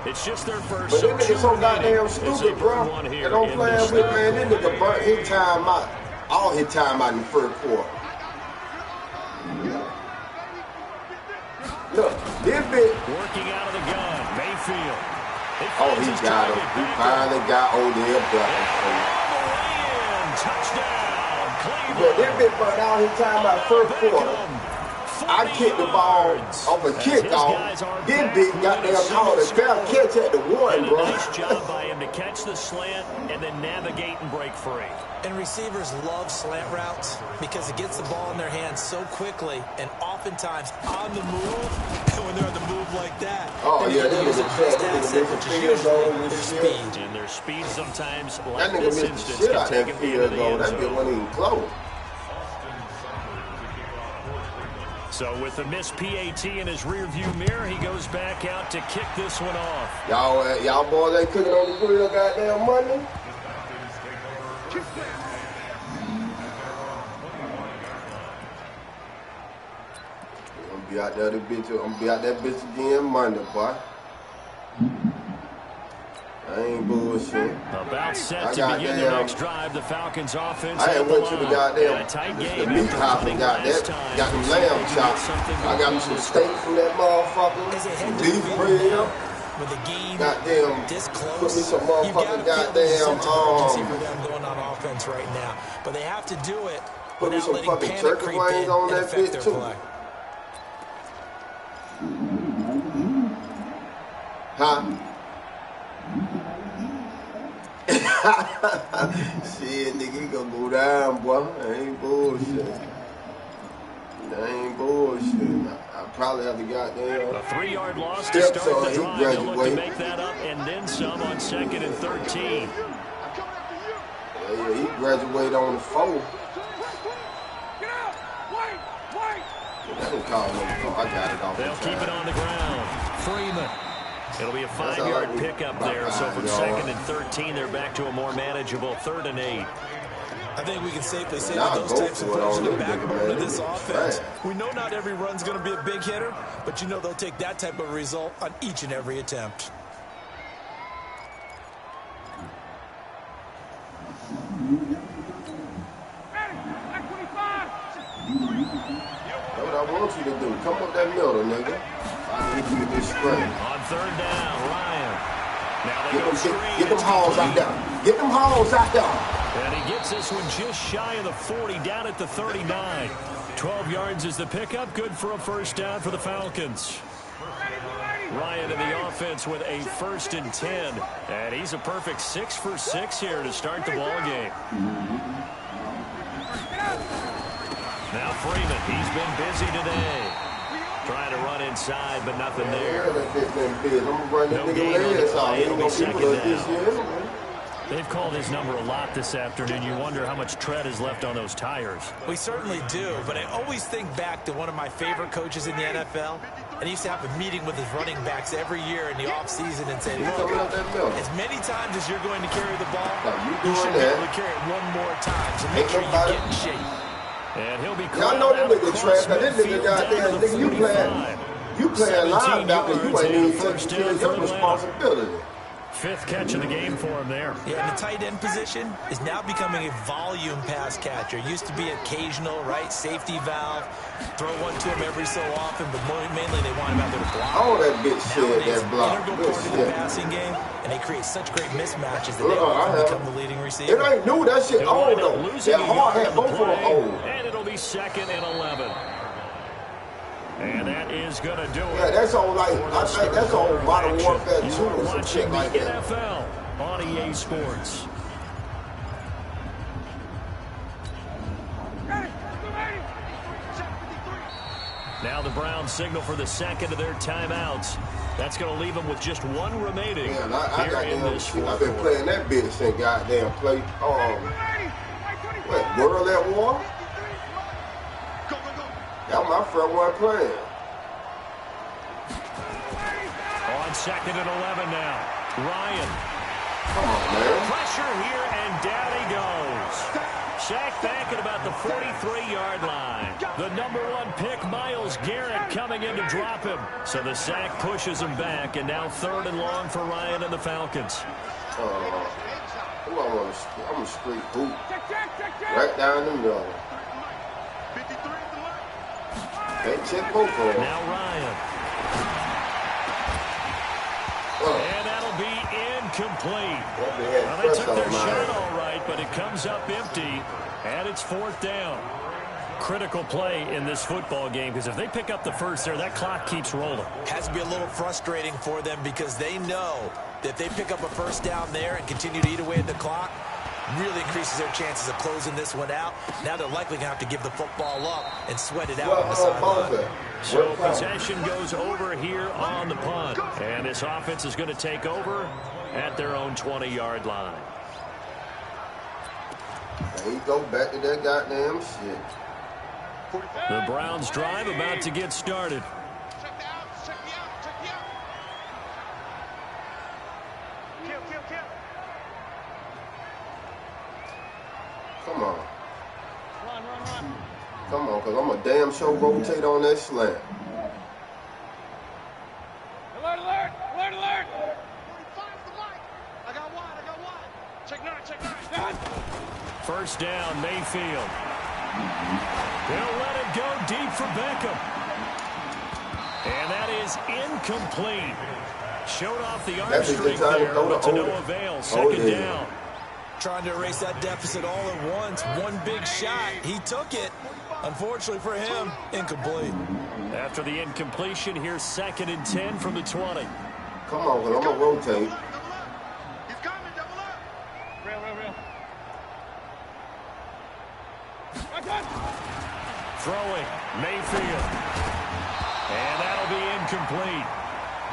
It's just their first. But this nigga so goddamn As they stupid, bro. burn one They here don't in play this with, third man. This quarter. nigga burnt his time out. All his time out in the first quarter. Look, this bitch. Working out of the gun, Mayfield. Oh, he got him. He finally got Odell Beckham. Touchdown, Cleveland. But this bitch burnt all his time out first quarter. I kicked the ball off a kickoff. This bitch goddamn called a fair catch at the one, bro. Nice job by him to catch the slant and then navigate and break free. And receivers love slant routes because it gets the ball in their hands so quickly and oftentimes on the move. And when they're on the move like that, Oh, they yeah, need to that use nigga their best that asset, nigga which is field usually goal and their shit. speed. And their speed sometimes, That like nigga this missed the instance, shit can out take that him into field the goal. end That bitch zone. wasn't even close. So with the missed PAT in his rearview mirror, he goes back out to kick this one off. Y'all boys ain't cooking on the grill goddamn Monday? I'm gonna be out there, I'm gonna be out that bitch again Monday, boy. I ain't bullshit. About set to begin their next drive, the Falcons offense. I at went the to the line. goddamn And a tight game the meat after house running and got last that, time. got them See if they lamb can get chops. something I got going me some this steak week. from that motherfucker. As they head to Beef the field grill. now, with the game Goddamn, this close, put me some you've got motherfucking to feel there's a sense of urgency goddamn, for them going on offense right now. But they have to do it put me without some letting fucking panic turkey creep wings in on and that affect bitch their too. play. Huh? Shit, nigga, he gonna go down, boy. That ain't bullshit. That ain't bullshit. I probably have to goddamn. A 3-yard loss to Steps start on, the he drive. They'll look to graduated. make that up and then some on 2nd and 13. Yeah, he graduated on the 4. Get out! Wait! I didn't call no call. I got it off They'll the keep it time. on the ground. Freeman. It'll be a 5-yard pickup there. So from 2nd and 13, they're back to a more manageable 3rd and 8. I think we can safely say Now that those go types of for it plays on are the this nigga, backbone man. of this This is offense. trash. We know not every run's going to be a big hitter, but you know they'll take that type of result on each and every attempt. That's what I want you to do. Come up that middle, nigga. I need you to get straight. On 3rd down, Ryan. Now they Get go them, screen. get them It's halls out complete. there. Get them halls out there. And he gets this one just shy of the 40, down at the 39. 12 yards is the pickup. Good for a first down for the Falcons. Ryan in the offense with a 1st and 10. And he's a perfect 6 for 6 here to start the ball game. Now Freeman, he's been busy today. Trying to run inside, but nothing there. Yeah, that bitch been big. I'm gonna run No this gain nigga on the legs play. out. He It'll ain't be gonna second people like this down. year, man. They've called his number a lot this afternoon. You wonder how much tread is left on those tires. We certainly do, but I always think back to one of my favorite coaches in the NFL, and he used to have a meeting with his running backs every year in the offseason and say, He's look, coming up that middle. as many times as you're going to carry the ball, Now, you you should doing be that. able to carry it one more time, so make Ain't sure you nobody- get in shape. And he'll be Y'all know called this out nigga across trash. Cause this nigga midfield down goddamn to the nigga, you 45. playing 17 linebacker. You yards ain't and a even first taking care down of your for Atlanta. responsibility. 5th catch of the game for him there. Yeah, and the tight end position is now becoming a volume pass catcher. Used to be occasional, right? Safety valve. Throw one to him every so often, but mainly they want him out there to block. All that bitch shit, Nowadays, that block. integral Good part of the shit. passing game, and they create such great mismatches that they I often have. become the leading It receiver. ain't new. That shit He'll old wind up though. losing That a hard yard had on the both of them play, old. and it'll be 2nd and 11. And that is going to do it. Yeah, that's all like, for the I think that's third all quarter Modern action. Warfare 2 You or are some shit watching like the that. NFL on EA Sports. Now the Browns signal for the second of their timeouts. That's going to leave them with just one remaining Man, I here in this fourth I've been quarter. playing that bitch since goddamn play. What, World at War? That was my first one playing. On second and 11 now. Ryan. Come on, man. Pressure here, and down he goes. Sacked back at about the 43-yard line. The number 1 pick, Myles Garrett, coming in to drop him. So the sack pushes him back, and now 3rd and long for Ryan and the Falcons. I'm a street hoop. Right down the middle. They check both of them. Now Ryan. And that'll be incomplete. Well, they took their shot all right, but it comes up empty, and it's 4th down. Critical play in this football game, because if they pick up the first there, that clock keeps rolling. Has to be a little frustrating for them because they know that if they pick up a first down there and continue to eat away at the clock, really increases their chances of closing this one out. Now they're likely going to have to give the football up and sweat it out on the sideline. So possession goes over here on the punt. And this offense is going to take over at their own 20-yard line. There you go, back to that goddamn shit. The Browns drive about to get started. Check the out. Check the out. Check the out. Kill. Come on. Run. Come on, because I'm a damn sure rotate on that slant. Alert. 45 to the light. I got wide. Check 9. First down, Mayfield. They'll let it go deep for Beckham. And that is incomplete. Showed off the arm streak there, but to no avail. Second down. Trying to erase that deficit all at once. One big shot. He took it. Unfortunately for him, incomplete. After the incompletion, here's 2nd and 10 from the 20. Come on, because I'm going to rotate. He's coming. Double up. Real. Throwing, Mayfield. And that'll be incomplete.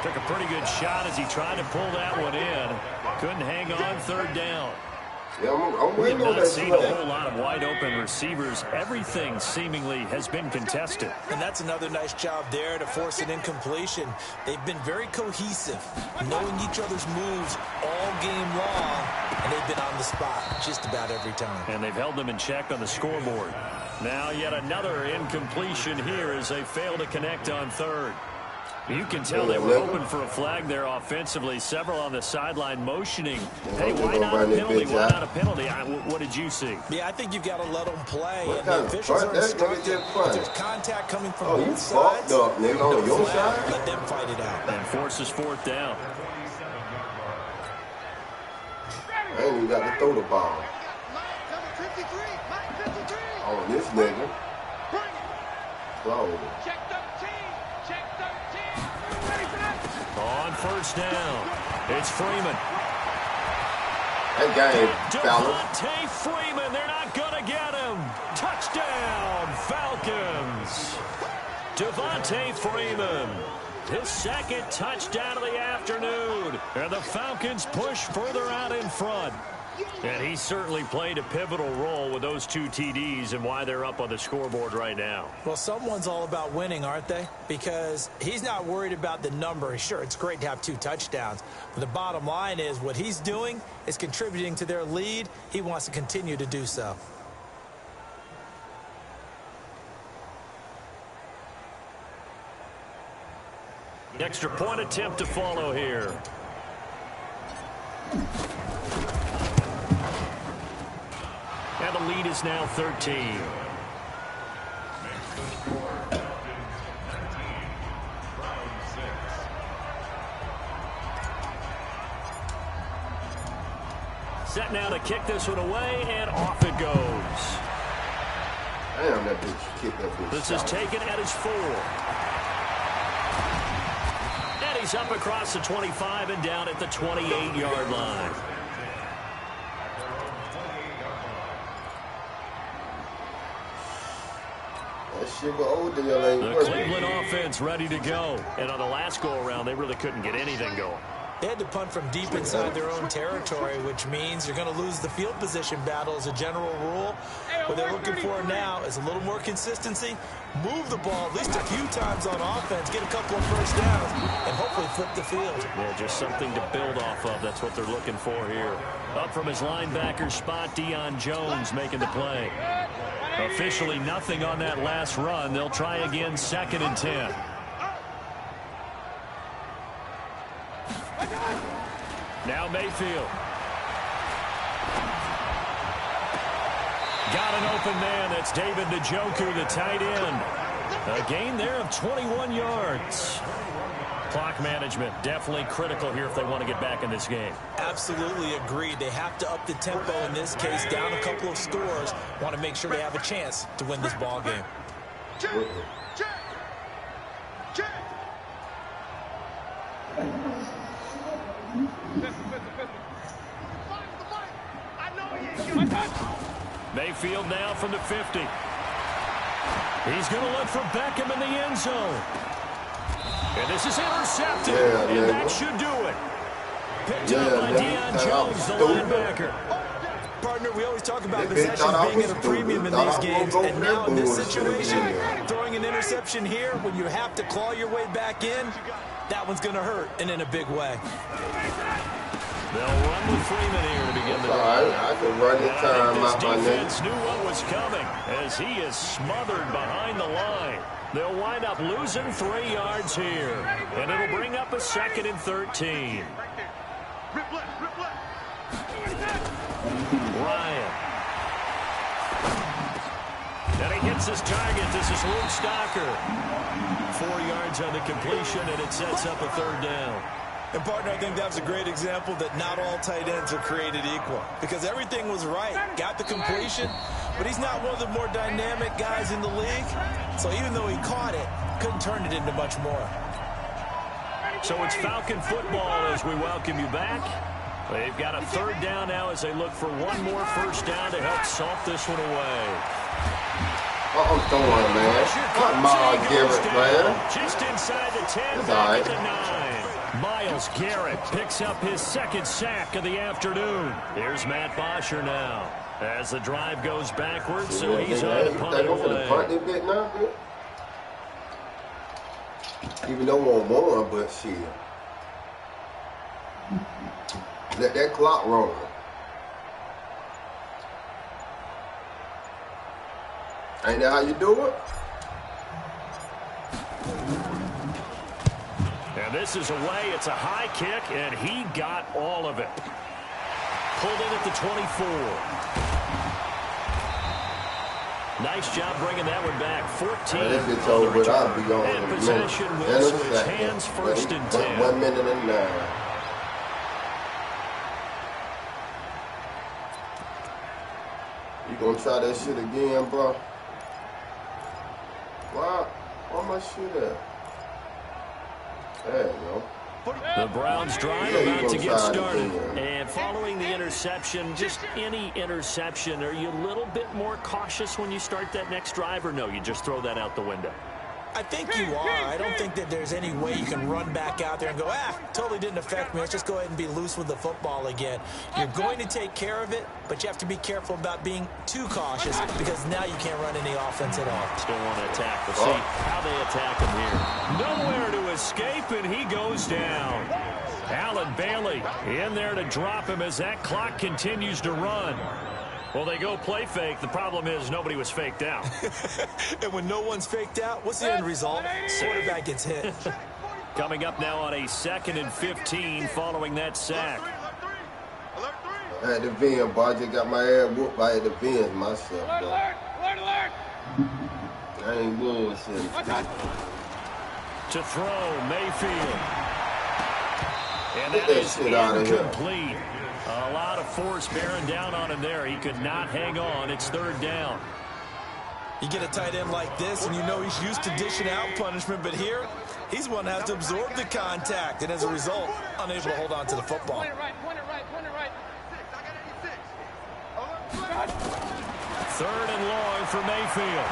Took a pretty good shot as he tried to pull that one in. Couldn't hang on 3rd down. Yeah, I'm We have waiting on not that seen a slant. whole lot of wide-open receivers. Everything seemingly has been contested. And that's another nice job there to force an incompletion. They've been very cohesive, knowing each other's moves all game long, and they've been on the spot just about every time. And they've held them in check on the scoreboard. Now yet another incompletion here as they fail to connect on 3rd. You can tell they were hoping for a flag there offensively. Several on the sideline motioning. Hey, why not a penalty? Why not a penalty? What did you see? Yeah, I think you've got to let them play. What And kind the of officials fuck are that instructed. nigga If there's contact coming from Oh, you both sides, fucked up, nigga, on your side? let them fight it out. And forces 4th down. I ain't even got to throw the ball. Number 53. Oh, this nigga. Close. Check 13. On 1st down, it's Freeman. That game, fellas. Devontae Freeman, they're not going to get him. Touchdown, Falcons. Devontae Freeman, his 2nd touchdown of the afternoon. And the Falcons push further out in front. And he certainly played a pivotal role with those 2 TDs and why they're up on the scoreboard right now. Well, someone's all about winning, aren't they? Because he's not worried about the number. Sure, it's great to have 2 touchdowns. But the bottom line is what he's doing is contributing to their lead. He wants to continue to do so. Extra point attempt to follow here. And the lead is now 13. Set now to kick this one away, and off it goes. Damn, that bitch kicked that bitch. This is taken at his 4. And he's up across the 25 and down at the 28-yard line. That shit, but Odell ain't The working. Cleveland offense ready to go. And on the last go-around, they really couldn't get anything going. They had to punt from deep inside their own territory, which means you're going to lose the field position battle as a general rule. What they're looking for now is a little more consistency, move the ball at least a few times on offense, get a couple of first downs, and hopefully flip the field. Yeah, just something to build off of. That's what they're looking for here. Up from his linebacker spot, Deion Jones making the play. Officially nothing on that last run. They'll try again, 2nd and 10. Now Mayfield. Got an open man. That's David Njoku, the tight end. A gain there of 21 yards. Clock management definitely critical here if they want to get back in this game. Absolutely agreed. They have to up the tempo in this case, down a couple of scores. Want to make sure they have a chance to win this ball game. Mayfield now from the 50. He's going to look for Beckham in the end zone. And this is intercepted. And that should do it. Picked up by Deion Jones, the linebacker. Partner, we always talk about possessions being at a premium in these games, and now in this situation, throwing an interception here when you have to claw your way back in, that one's going to hurt, and in a big way. They'll run with Freeman here to begin the drive. I can run the time out my name. Defense knew what was coming as he is smothered behind the line. They'll wind up losing 3 yards here, and it'll bring up a 2nd and 13. Ryan. And he hits his target. This is Luke Stocker. 4 yards on the completion, and it sets up a 3rd down. And, partner, I think that was a great example that not all tight ends are created equal, because everything was right. Got the completion, but he's not one of the more dynamic guys in the league. So even though he caught it, couldn't turn it into much more. So it's Falcon football as we welcome you back. They've got a 3rd down now as they look for one more first down to help salt this one away. I'm throwing, man. Not Miles Garrett, man. Just inside the 10, back at the 9. Myles Garrett picks up his 2nd sack of the afternoon. Here's Matt Bosher now as the drive goes backwards, so he's on to punt it away. Even though we're on one, but shit. Let that clock roll. Ain't that how you do it? And this is away. It's a high kick, and he got all of it. Pulled in at the 24. Nice job bringing that one back. 14. And possession will switch hands, 1st and 10. 1 minute and 9. You gonna try that shit again, bro? Why my shit at? There you go. The Browns drive about to get started. And following the interception, just any interception, are you a little bit more cautious when you start that next drive, or no, you just throw that out the window? I think you are. I don't think that there's any way you can run back out there and go, totally didn't affect me. Let's just go ahead and be loose with the football again. You're going to take care of it, but you have to be careful about being too cautious because now you can't run any offense at all. Still want to attack. We'll see how they attack him here. Nowhere to escape, and he goes down. Allen Bailey in there to drop him as that clock continues to run. Well, they go play fake. The problem is nobody was faked out. And when no one's faked out, what's the end result? Quarterback gets hit. Coming up now on a 2nd and 15 following that sack. I had the VN, boy. I just got my ass whooped by the VN myself, bro. Alert! I ain't bullshit. To throw, Mayfield. And Get that that is shit out of here. incomplete. A lot of force bearing down on him there. He could not hang on. It's 3rd down. You get a tight end like this, and you know he's used to dishing out punishment, but here, he's one that has to absorb the contact, and as a result, unable to hold on to the football. Point it right. 3rd and long for Mayfield.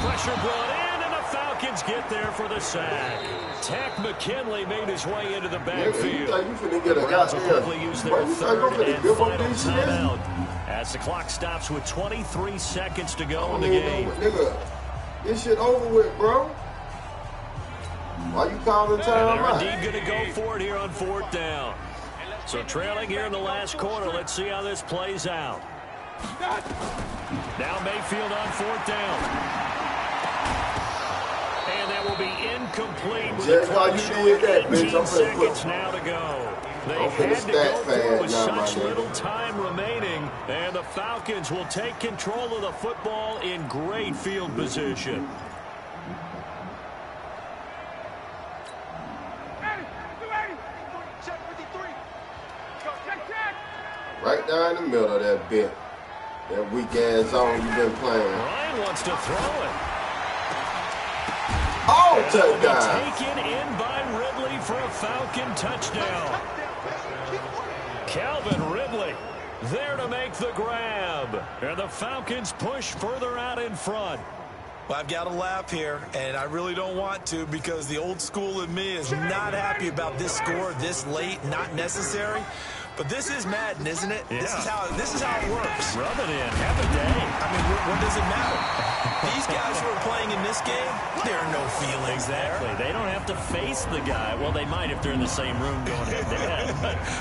Pressure brought in, and the Falcons get there for the sack. Tech McKinley made his way into the backfield. The Browns will quickly use their third and final timeout as the clock stops with 23 seconds to go in the game. Nigga, this shit over with, bro. Why you calling time out? They're indeed going to go for it here on 4th down. So trailing here in the last quarter. Let's see how this plays out. Now Mayfield on 4th down. And that will be incomplete with the clock showing 18 seconds now to go. They had to go for it with such little time remaining. And the Falcons will take control of the football in great field position. Right down in the middle of that bit. That weak-ass zone you've been playing. Ryan wants to throw it. Oh, touchdown. Taken in by Ridley for a Falcon touchdown. Calvin Ridley there to make the grab. And the Falcons push further out in front. Well, I've got to laugh here, and I really don't want to because the old school in me is not happy about this score this late, not necessary. But this is Madden, isn't it? Yeah. This is how it works. Rub it in. Have a day. I mean, what does it matter? These guys who are playing in this game, there are no feelings there. They don't have to face the guy. Well, they might if they're in the same room going head-to-head.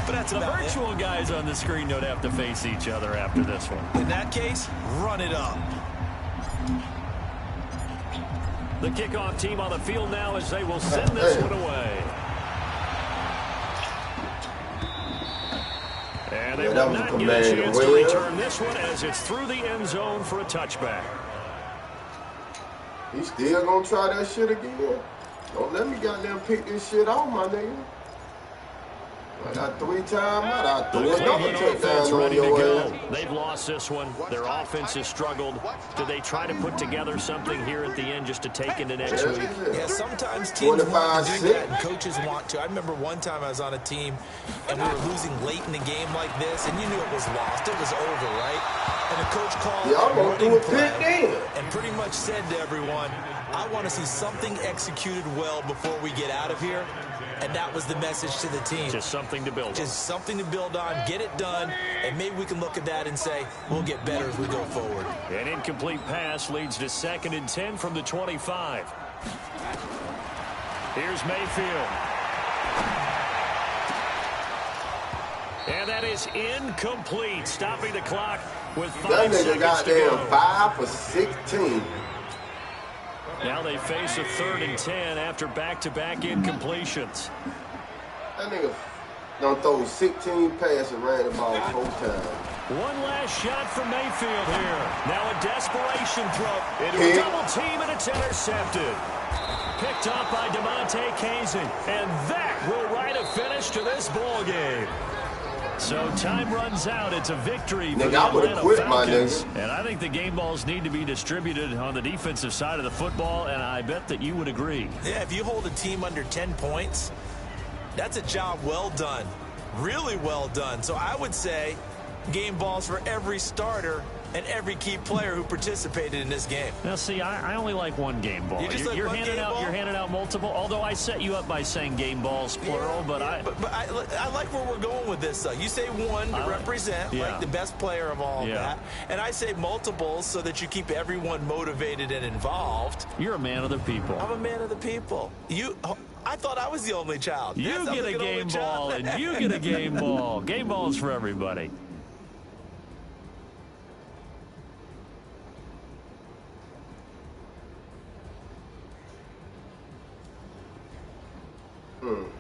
But that's the about virtual it. Guys on the screen don't have to face each other after this one. In that case, run it up. The kickoff team on the field now as they will send this one away. And they will not get a chance to return this one as it's through the end zone for a touchback. He still gonna try that shit again? Don't let me goddamn pick this shit off, my nigga. I got 3 timeouts. I threw another touchdown on your ass. They've lost this one. Their offense has struggled. Do they try to put together something here at the end just to take into next week? Yeah, sometimes teams want to do that and coaches want to. I remember one time I was on a team and we were losing late in the game like this, and you knew it was lost. It was over, right? And the coach called I'm gonna do it then. And pretty much said to everyone, I want to see something executed well before we get out of here. And that was the message to the team. Just something to build on. Just something to build on, get it done, and maybe we can look at that and say, we'll get better as we go forward. An incomplete pass leads to 2nd and 10 from the 25. Here's Mayfield. And that is incomplete, stopping the clock with 5 seconds to go. That nigga goddamn 5 for 16. Now they face a 3rd and 10 after back-to-back incompletions. That nigga done throw 16 passes and ran the ball 4 times. One last shot from Mayfield here. Now a desperation throw into a double team, and it's intercepted. Picked up by DeMonte Kazin, and that will write a finish to this ball game. So time runs out. It's a victory for the Atlanta Falcons. And I think the game balls need to be distributed on the defensive side of the football, and I bet that you would agree. Yeah, if you hold a team under 10 points, that's a job well done. Really well done. So I would say game balls for every starter and every key player who participated in this game. Now, see, I only like one game ball. You're handing out multiple. Although I set you up by saying game balls plural, yeah, but I like where we're going with this. Though you say one to represent like the best player of all that, and I say multiples so that you keep everyone motivated and involved. You're a man of the people. I'm a man of the people. I thought I was the only child. You get a game ball, and you get a game ball. Game balls for everybody.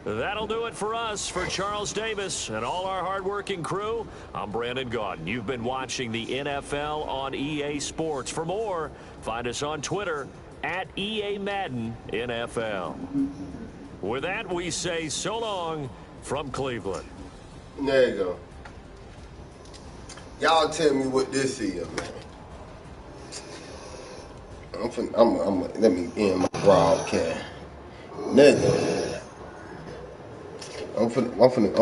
That'll do it for us. For Charles Davis and all our hardworking crew, I'm Brandon Gaudin. You've been watching the NFL on EA Sports. For more, find us on Twitter at EA Madden NFL. With that, we say so long from Cleveland. There you go. Y'all tell me what this is, man. Let me end my broadcast. Nigga. I'm finna